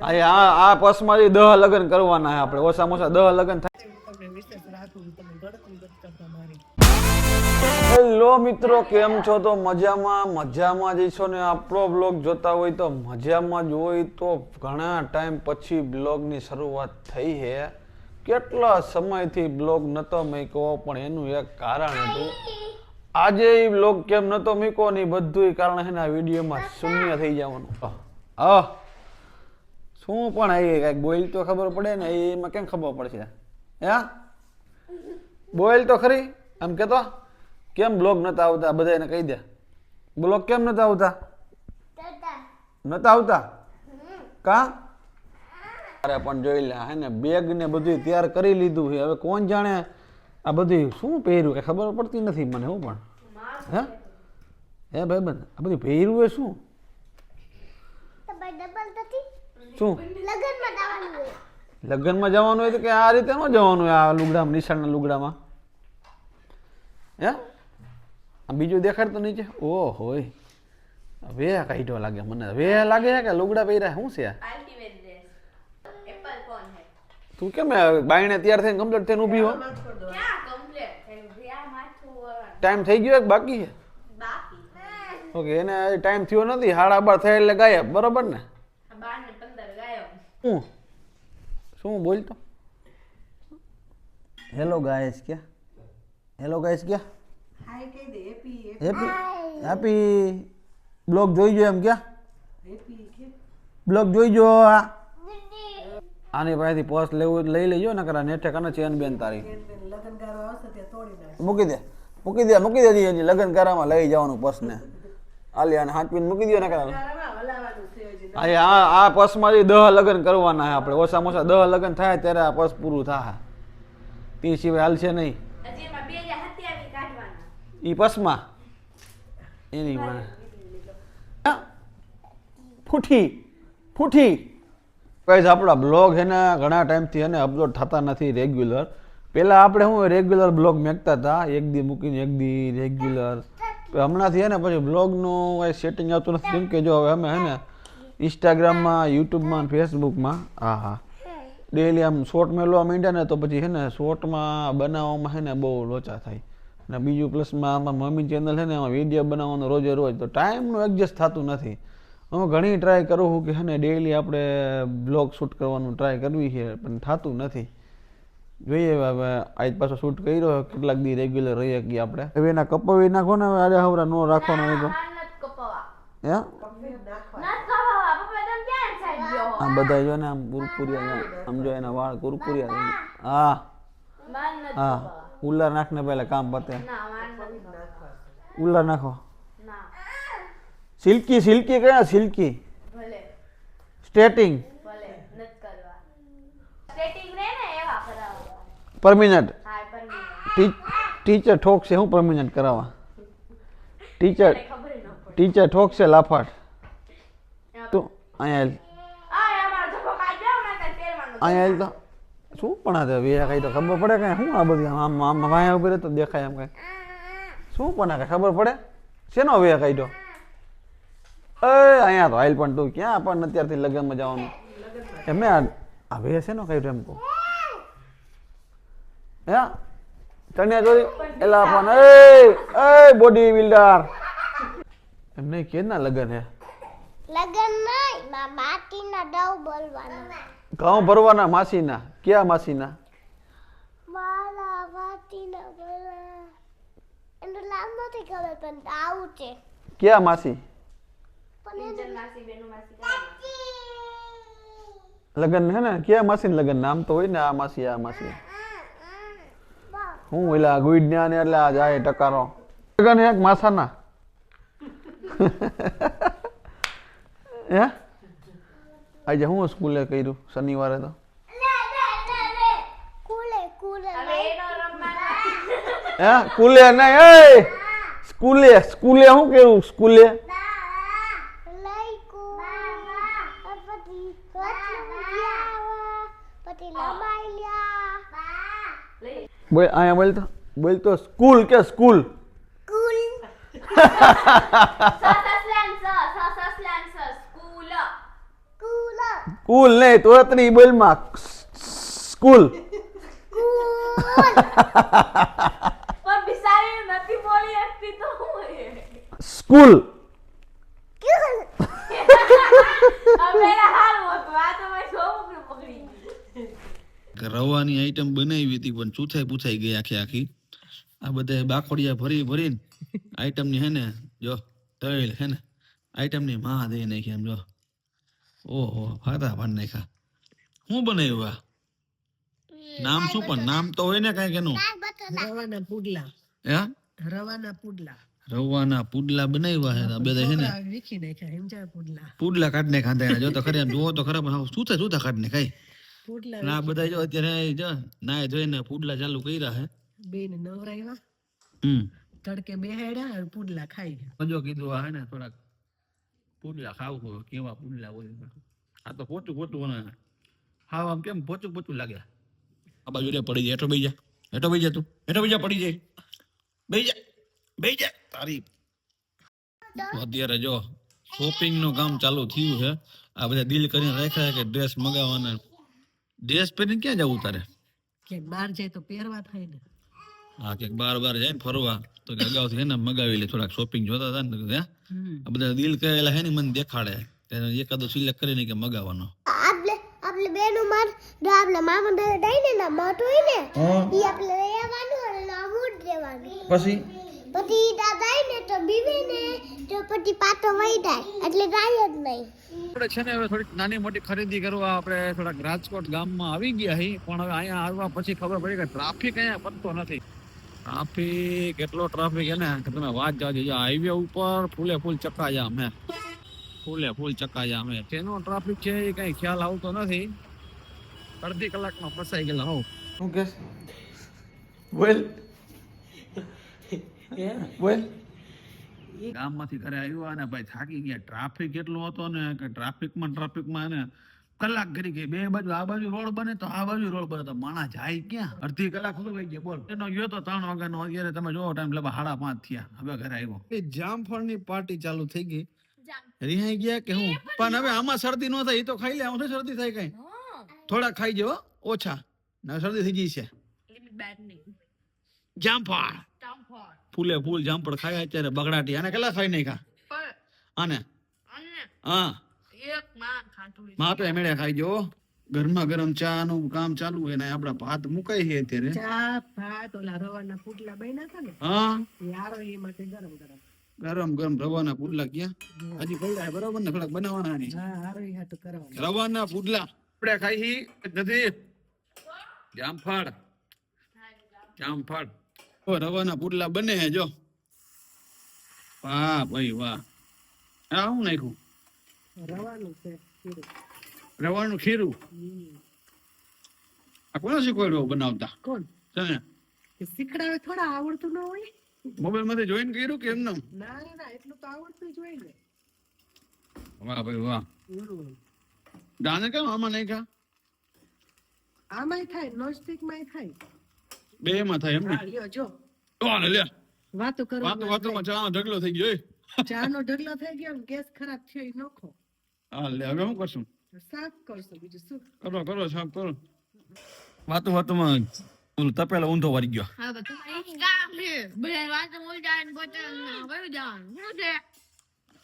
આ પસમાંથી 10 લગ્ન કરવાના છે આપણે, ઓછામાં ઓછા 10 લગ્ન થાય. હેલો મિત્રો, કેમ છો? તો મજામાં જઈશો ને? આપણો બ્લોગ જોતા હોય તો મજામાં જ હોય. તો ઘણા ટાઈમ પછી બ્લોગની શરૂઆત થઈ છે. કેટલા સમયથી બ્લોગ નતો મૂક્યો, પણ એનું એક કારણ હતું. આજે એ બ્લોગ કેમ નતો મૂક્યો ને બધું કારણ છે ને આ વિડીયોમાં શૂન્ય થઈ જવાનું. શું પણ આવી કંઈક બોલ તો ખબર પડે ને, એમાં કેમ ખબર પડશે? હે બોલ તો ખરી. આમ કેતો કેમ બ્લોગ નતા આવતા? બધાને કહી દે, બ્લોગ કેમ નતા આવતા? નતા આવતા કા? અરે પણ જોઈ લે હે ને, બેગ ને બધું તૈયાર કરી લીધું છે. હવે કોણ જાણે આ બધું શું પહેર્યું કે ખબર પડતી નથી મને. હું પણ હે ભાઈબંધ, આ બધું પહેર્યું એ શું? શું લગ્નમાં જવાનું હોય તો કે આ રીતે ન જવાનું હોય? આ લુગડામાં, નિશાળના લુગડામાં હે? આ બીજું દેખાડ તો નીચે. ઓ હોય વે કાઢ્યો લાગે મને. વે લાગે છે કે લુગડા પહેર્યા? શું છે? તું કેમ બાયણે તૈયાર થઈને કમ્પ્લીટ થઈને ઊભી હો? ટાઈમ થઈ ગયો એક બાકી છે? ઓકે, એને ટાઈમ થયો નથી. 12:30 થાય એટલે ગાયબ, બરોબર ને? શું બોલતો? હેલો ગાઈસ ક્યાં? હેલો ગાઈસ ક્યાં? હાય કહી દે. હેપી બ્લોગ જોઈજો એમ ક્યાં? બ્લોગ જોઈજો. આની પાસેથી પોસ્ટ લેવું લઈ લેજો ને, કરા નેઠે કને ચેન બેન તારી મૂકી દે હજી લગ્ન કરામાં લઈ જવાનું પર્સ ને. આલિયાને હાથપીને મૂકી દો ને કરા. આ પર્સમાંથી 10 લગ્ન કરવાના છે આપણે, ઓછામાં ઓછા 10 લગ્ન થાય ત્યારે આ પર્સ પૂરું થાય. તે સિવાય હાલશે નહીં. ઈ પર્સમાં એની મને ફૂઠી કઈ આપણા બ્લોગ છે ને ઘણા ટાઈમથી એને અપલોડ થતા નથી રેગ્યુલર. પહેલાં આપણે શું રેગ્યુલર બ્લોગ મેકતા હતા, એક દી મૂકીને એક દી રેગ્યુલર. હમણાંથી હે ને પછી બ્લોગનું કંઈ સેટિંગ આવતું નથી. કેમ કે જો હવે અમે હે ને ઇન્સ્ટાગ્રામમાં, યુટ્યુબમાં, ફેસબુકમાં હા ડેઈલી આમ શોર્ટ મેળવા માંડ્યા ને તો પછી છે ને શોર્ટમાં બનાવવામાં છે ને બહુ લોચા થાય. અને બીજું પ્લસમાં આમાં મમ્મી ચેનલ છે ને એમાં વિડીયો બનાવવાનો રોજે રોજ, તો ટાઈમનું એડજસ્ટ થતું નથી. હું ઘણી ટ્રાય કરું છું કે છે ને ડેઈલી આપણે બ્લોગ શૂટ કરવાનું ટ્રાય કરવી છે, પણ થતું નથી. જોઈએ હવે આજ પાછો શૂટ કર્યો, કેટલાક દી રેગ્યુલર રહી શકીએ આપણે. હવે એના કપાવી નાખો ને. હવે આજે હવરા નો રાખવાનો હોય તો હે આ બધા જો ને આમ કુરકુરિયા, આમ જો એના વાળ કુરકુરિયા. હા ઉલ્લાર નાખને પહેલા કામ પતે. ઉલ્લાર નાખો. સિલ્કી કયા? Silky straightening permanent. ટીચર ઠોક છે. હું પરમિનન્ટ કરાવવા? ટીચર ઠોક છે લાફાટ. તું અહીંયા તો શું પણ આ કઈ તો ખબર પડે કઈ? શું આ બધી આમ વાયા ઉપર તો દેખાય એમ કઈ? શું પણ આ ખબર પડે? શેનો વે કાઢ્યો? અહીંયા તો હાલ પણ તું ક્યાં આપણને અત્યારથી લગ્નમાં જવાનું એમ? આ વે શેનો કાઢ્યો એમ કહું? હે ચણ્યા ચોરી એલા પણ એ બોડી બિલ્ડર એમ નહીં કે ના લગન હે? લગન નહીં, માટીના ડવ બોલવાના. ઘઉં ભરવાના માસીના? ક્યાં માસીના? વાલા માટીના બોલા. એનું નામ નથી ખબર પણ આવું છે. ક્યાં માસી? લગન હે ને? ક્યાં માસી લગન? નામ તો હોય ને આ માસી આ માસી. હું એલા ગુઈડ્યા ને એટલે આ જાય ટકારો લગન એક માસાના. હે આજે હું સ્કૂલે કર્યું શનિવારે તો? હે કુલે નહીં, સ્કૂલે શું કેવું? સ્કૂલે બોલ. અહીંયા બોલતો સ્કૂલ કે સ્કૂલ? પુલ નહીં તોતરી બોલમાં સ્કૂલ પણ બિચારી નથી બોલી શકતી તો હું એ. સ્કૂલ આ પેલા હારું હતું, આ તો મેં છોકરું પકડી ગઈ. રવાની આઈટમ બનાવી હતી પણ ચૂથાઈ પૂછાઈ ગઈ આખી આ બધા બાખોડિયા ભરી ભરીને આઈટમની હે ને જો તળેલ હે ને આઈટમની માં દઈ નાખી એમ જો ઓહો ફાટા પાડ નાખ્યા શું બનાવ્યું આ નામ શું પણ નામ તો હોય ને કઈક એનું રવાના પુડલા હે રવાના પુડલા રવાના પુડલા બનાવ્યા હે આ બધા હે ને વીખી નાખ્યા હિમચા પુડલા પુડલા કાઢ ને ખાંધા જો તો ખરી એમ જોવો તો ખરા પણ સુતા કાઢ ને ખાઈ પુડલા અને આ બધા જો અત્યારે જો નાય જોઈને પુડલા ચાલુ કર્યા હે બેન નવરાવ્યા હમ તડકે બેહાડ્યા અને પુડલા ખાઈ ગયા જો કીધું આ હે ને થોડાક પુડલા ખાવું હોય કેવા પુડલા હોય આ તો પોચું ને હાવ આમ કેમ પોચું લાગે આ બાજુ રે પડી જાય હેઠો બેઈ જા તું હેઠો બેઈ જા પડી જાય બેઈ જા તારી અત્યારે જો શોપિંગ નું કામ ચાલુ થયું છે આ બધા દિલ કરીને રાખ્યા કે ડ્રેસ મગાવવાના ડ્રેસ પહેરીને ક્યાં જવું તારે કે બહાર જાય તો પહેરવા થાય ને હા કે બાર જાય ને ફરવા તો કે અગાઉથી હે ને મગાવી લે થોડાક શોપિંગ જોતા હતા ને આ બધા દિલ કરેલા હે ને મને દેખાડે તેને એકાદો સિલેક્ટ કરીને કે મગાવવાનો આપણે બેનું માર આપણે મામા દઈને ના મોટો હોય ને ઈ આપણે લેવાનું અને ના મૂડ દેવાનું પછી દાદા ને તો બીવે ને તો પછી પાટો વઈ જાય એટલે જાય જ નહીં આપણે છે ને હવે થોડીક નાની મોટી ખરીદી કરવા આપણે થોડાક રાજકોટ ગામમાં આવી ગયા હી પણ હવે અહીંયા આવવા પછી ખબર પડી કે ટ્રાફિક અહીંયા પતતો નથી ટ્રાફિક એટલો ટ્રાફિક હે ને કે તમે વાત જાજો જો હાઈવે ઉપર ફૂલ ચક્કાજામ હે ફૂલ ચક્કાજામ હે તેનો ટ્રાફિક છે એ કઈ ખ્યાલ આવતો નથી અડધી કલાકમાં ફસાઈ ગયેલા હોવ શું કે બોલ બોલ ગામમાંથી ઘરે આવ્યા ને ભાઈ થાકી ગયા ટ્રાફિક એટલો હતો ને કે ટ્રાફિકમાં ને કલાક કરી ગઈ બે બાજુ આ બાજુ રોડ બને તો આ બાજુ રોડ બને તો માણા જાય ક્યાં અડધી કલાક થઈ ગઈ બોલ એનો ગયો તો 3 વાગ્યાનો અત્યારે તમે જોવો ટાઈમ લગભગ 5:30 થયા હવે ઘરે આવ્યો એ જામફળની પાર્ટી ચાલુ થઈ ગઈ રિહાઈ ગયા કે હું પણ હવે આમાં શરદી ન થાય એ તો ખાઈ લે આમ શરદી થાય કઈ થોડા ખાઈ જો ઓછા ના શરદી થઈ ગઈ છે જામફળ ફૂલ જામફળ ખાયા અત્યારે બગડાટી આને કેટલા ખાઈ નાખ્યા આને હા માં તો એમણે ખાઈ જો ગરમા ગરમ ચા નું કામ ચાલુ હોય ને આપડા ભાત મુકાય છે અત્યારે ચા ભાત ઓલા રવાના પુડલા બન્યા હતા ને હા યારો એ માટે ગરમ ગરમ રવાના પુડલા ક્યાં હજી પડ્યા બરોબર ને થોડાક બનાવવાના ની હા હારો એ હાટુ કરવાનું રવાના પુડલા આપણે ખાઈ નથી જામફળ રવાના પુડલા બને હે જો વાહ ભાઈ વાહ આ હું નાખ્યું રવાનું છે રવાનું ખીરું આ કોને શીખવાડ્યું બનાવતા કોણ છે ને એ શીખડાવે થોડા આવડતું ન હોય મોબાઈલ માંથી જોઈન કર્યું કે એમને ના એટલું તો આવડતું જ હોય ને વાહ ભાઈ વાહ દાને કેમ આમાં નહીં ખા આમાંય થાય નોનસ્ટિક માં થાય બે માં થાય એમ ને હા, લ્યો જો ઓને લે વાતો કરવા વાતોમાં ચા ઢગલો થઈ ગયો ચા નો ઢગલો થઈ ગયો ને ગેસ ખરાબ થયો ઈ નોખો હા લે હવે હું કરશું સાફ કરશો બીજું શું કરો સાફ કરો વાતોમાં ઓલું તપેલો ઊંધો વારી ગયો હા બધું એક કામ છે બધા વાત બોલ જાય ને પોતે કયું જવાનું શું છે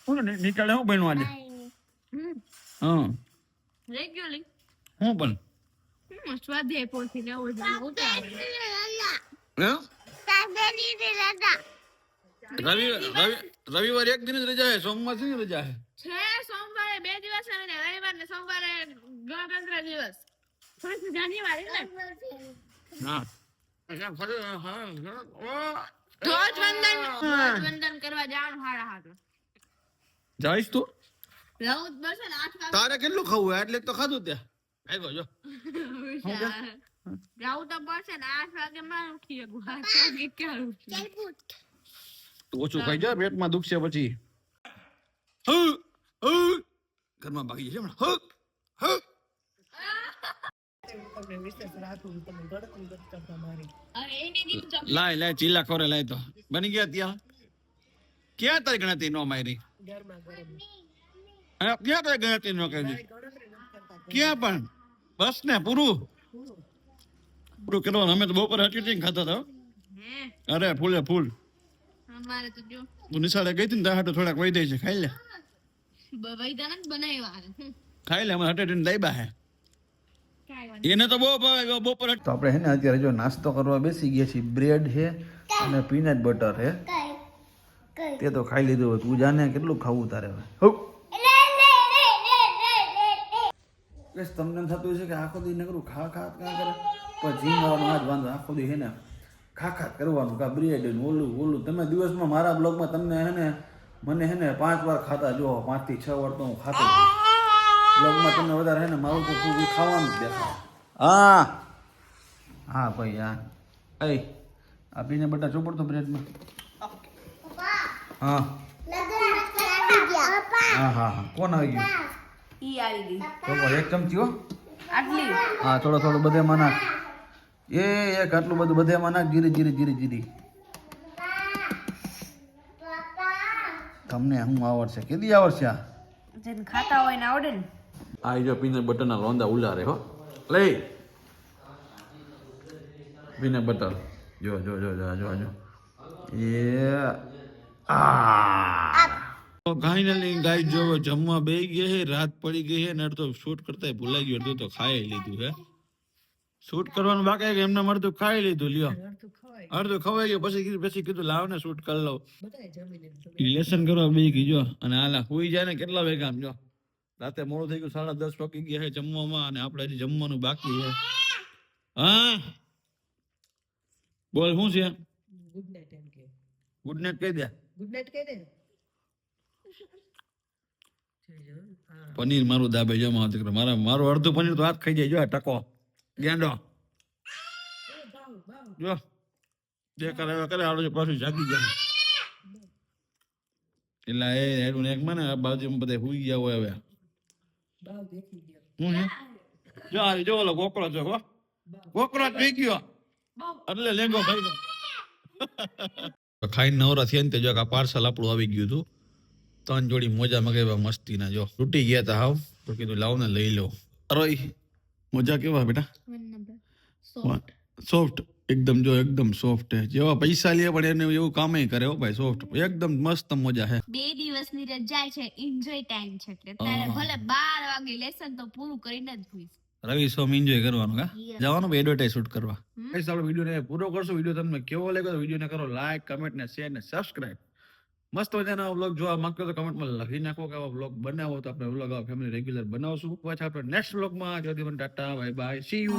હું નીકળે હું બન્યું આજે હા રેગ્યુલરલી હું પણ સ્વાધ્યાય પોથી ને એવું બધું ઉતારે હે સાબેની દે દાદા રવિવાર એક દિન જ રજા હે સોમવાર થી રજા હે છે સોમવારે 2 દિવસ અને રવિવાર ને સોમવારે ગણતંત્ર દિવસ 1 જાન્યુઆરી ને ના ધ્વજવંદન કરવા જવાનું હાડા હાથ જાઈશ તું રહું જ બસ ને 8 વાગે તારે કેટલું ખાવું હોય એટલે તો ખાધું ત્યાં આવ્યો જો જાવું તો પડશે ને 8 વાગે માં ઉઠીએ વાગે ક્યાં ઉઠીએ તું ઓછું ખાઈ જા પેટમાં દુખશે પછી ઘરમાં બાકી છે તમને વિશેષ રાખું તમે ગળતું કરતા મારી હવે એની દીકરી લાય ચીલા ખોરે લાય તો બની ગયા ત્યાં ક્યાં તારી ગણતરી નો મારી ગરમા ગરમ ક્યાં તારી ગણતરી નો કરી ગણતરી નથી કરતા ક્યાં પણ બસ ને પૂરું પૂરું કરવાનું. અમે તો બપોરે હટી ખાતા હતા. હે અરે ફૂલે ફૂલ. અમારે તો જો તું નિશાળે ગઈ હતી ને ત્યાં હાટુ થોડાક વહી દે છે. ખાઈ લે વૈદાન જ બનાવ્યા ખાઈ લે. અમે હટેટીને દાયબા હે. કાંઈ વાંધો એને તો બહુ ભાવે બપોરે. તો આપણે હે ને અત્યારે જો નાસ્તો કરવા બેસી ગયા છીએ. બ્રેડ છે અને પીનટ બટર છે. તે તો ખાઈ લીધું હોય. તું જાને કેટલું ખાવું તારે હવે. હઉ બસ તમને એમ થતું છે કે આખો દી નકરું ખા ખા કાં કરે, પણ જીમ વાળાનો આ જ વાંધો. આખો દી હે ને ખા ખા કરવાનું. કા બ્રેડ ને ઓલું ઓલું. તમે દિવસમાં મારા બ્લોગમાં તમને હે ને મને હે ને 5 વાર ખાતા જો 5 થી 6 વાર તો હું ખાતો બ્લોગમાં. તમને વધારે હે ને મારું તો પૂરું ખાવાનું જ દેખાય. હા હા ભાઈ હા. એ આ પીને બટા ચોપડતો બ્રેડમાં. હા હા હા હા. કોણ આવી ગયું? ઈ આવી ગઈ ચોપડ એક ચમચી હો. આટલી હા થોડો થોડો બધેમાં નાખ. એક આટલું બધું બધેમાં નાખ. જીરી જીરી જીરી જીરી. તમને શું આવડશે? કેદી આવડશે આ? જેને ખાતા હોય ને આવડે ને. આ જો પીનટ બટરના રોંદા ઉલારે હો. લઈ પીનટ બટર. જો જો જો જો જો જો. એ ફાઇનલી ગાય જો જમવા બેસી ગયા છે. રાત પડી ગઈ છે ને અડધો શૂટ કરતા ભૂલાઈ ગયું. અડધું તો ખાઈ લીધું હે. શૂટ કરવાનું બાકી છે એમને અડધું ખાઈ લીધું. લ્યો અડધું ખવાય અડધું ખવાઈ ગયું. પછી કીધું લાવ ને શૂટ કરી લઉં. બધાય જમી લીધું. લેસન કરવા બે ગયો અને હાલા હુઈ જાય ને કેટલા વેગા આમ જો. રાતે મોડું થઈ ગયું. 10:30 વાગી ગયા છે જમવામાં અને આપણે હજી જમવાનું બાકી છે. હા બોલ શું છે? ગુડ નાઇટ એમ કે ગુડ નાઇટ કહી દે. ગુડ નાઇટ કહી દે ને. હા પનીર મારું દાબે જમા દીકરો. મારું અડધું પનીર તો હાથ ખાઈ જાય. જો આ ટકો ગેંડો જો જે કરે આવડે પાછું જાગી જાય. એટલે એ હેડું એક મને આ બાજુમાં બધા હુઈ ગયા હોય હવે. બાવ દેખી ગયો. હું છે જો આ જો ઓલો કોકરો છે હો. કોકરો થઈ ગયો એટલે લેંગો ખાઈ ગયો. ખાઈને નવરા થયા ને તે જો આ પાર્સલ આપણું આવી ગયું હતું. 3 જોડી મોજા મગાવ્યા મસ્તીના. જો તૂટી ગયા હતા હાવ તો કીધું લાવ ને લઈ લો. અરે મોજા કેવા બેટા? 1 નંબર સોફ્ટ એકદમ. જો એકદમ સોફ્ટ હે. જેવા પૈસા લે પણ એને એવું કામે કરે હો ભાઈ. સોફ્ટ એકદમ મસ્ત મોજા હે. 2 દિવસની રજા છે. એન્જોય ટાઈમ છે એટલે તારે ભલે 12 વાગે લેસન તો પૂરું કરીને જ હોઈશ. રવિ સોમ એન્જોય કરવાનું. કા જવાનું એડવર્ટાઈઝ શૂટ કરવા. ગાઈસ આપણે વિડિયોને પૂરો કરશું. વિડિયો તમને કેવો લાગ્યો તો વિડિયોને કરો લાઈક, કમેન્ટ ને શેર ને સબસ્ક્રાઇબ. મસ્ત મજાના વ્લોગ જોવા માંગતો તો કમેન્ટમાં લખી નાખો કે આવા વ્લોગ બનાવો તો આપણે વ્લોગ આવા ફેમિલી રેગ્યુલર બનાવશું. પાછા આપણે નેક્સ્ટ વ્લોગમાં. Tata bye bye see you.